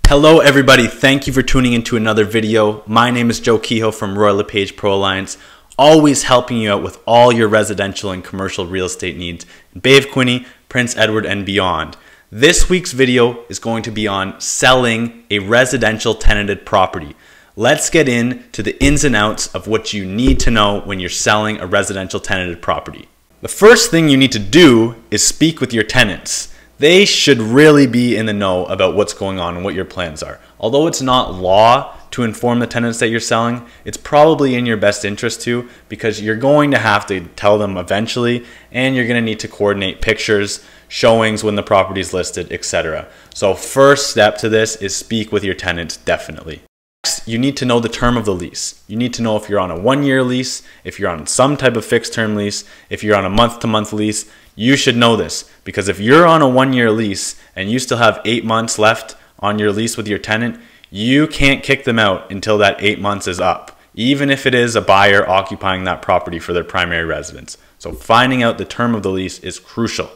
Hello everybody, thank you for tuning into another video. My name is Joseph Kehoe from LePage ProAlliance, always helping you out with all your residential and commercial real estate needs in Bay of Quinte, Prince Edward, and beyond. This week's video is going to be on selling a residential tenanted property. Let's get into the ins and outs of what you need to know when you're selling a residential tenanted property. The first thing you need to do is speak with your tenants. They should really be in the know about what's going on and what your plans are. Although it's not law to inform the tenants that you're selling, it's probably in your best interest to, because you're going to have to tell them eventually, and you're going to need to coordinate pictures, showings when the property is listed, etc. So first step to this is speak with your tenants, definitely. Next, you need to know the term of the lease. You need to know if you're on a 1-year lease, if you're on some type of fixed term lease, if you're on a month-to-month lease. You should know this, because if you're on a 1-year lease and you still have 8 months left on your lease with your tenant, you can't kick them out until that 8 months is up, even if it is a buyer occupying that property for their primary residence. So finding out the term of the lease is crucial.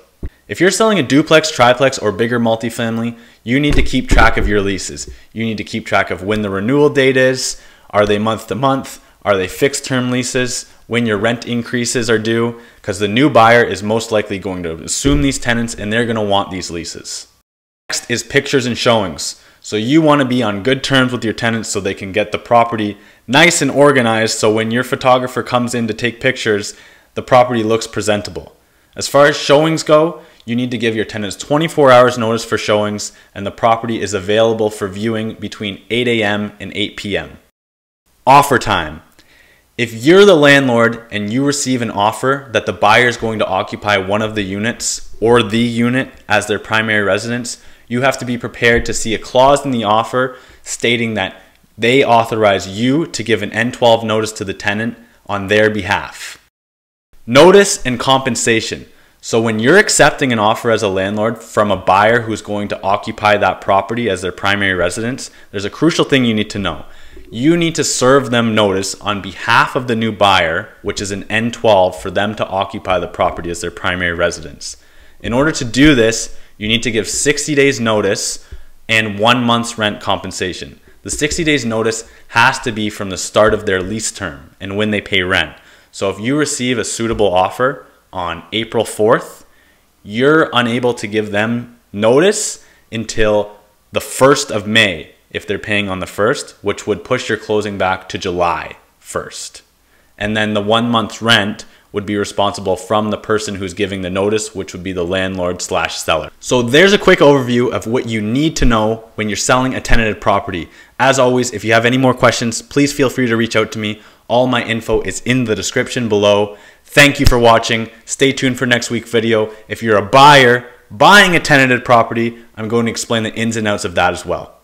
If you're selling a duplex, triplex, or bigger multifamily, you need to keep track of your leases. You need to keep track of when the renewal date is. Are they month to month? Are they fixed term leases? When your rent increases are due, because the new buyer is most likely going to assume these tenants and they're going to want these leases. Next is pictures and showings. So you want to be on good terms with your tenants so they can get the property nice and organized, so when your photographer comes in to take pictures, the property looks presentable. As far as showings go, you need to give your tenants 24 hours notice for showings, and the property is available for viewing between 8 a.m. and 8 p.m. Offer time. If you're the landlord and you receive an offer that the buyer is going to occupy one of the units or the unit as their primary residence, you have to be prepared to see a clause in the offer stating that they authorize you to give an N12 notice to the tenant on their behalf. Notice and compensation. So when you're accepting an offer as a landlord from a buyer who's going to occupy that property as their primary residence, there's a crucial thing you need to know. You need to serve them notice on behalf of the new buyer, which is an N12, for them to occupy the property as their primary residence. In order to do this, you need to give 60 days notice and 1 month's rent compensation. The 60 days notice has to be from the start of their lease term and when they pay rent. So if you receive a suitable offer on April 4th, you're unable to give them notice until the 1st of May if they're paying on the 1st, which would push your closing back to July 1st. And then the 1 month's rent would be responsible from the person who's giving the notice, which would be the landlord/seller. So there's a quick overview of what you need to know when you're selling a tenanted property. As always, if you have any more questions, please feel free to reach out to me. All my info is in the description below. Thank you for watching. Stay tuned for next week's video. If you're a buyer buying a tenanted property, I'm going to explain the ins and outs of that as well.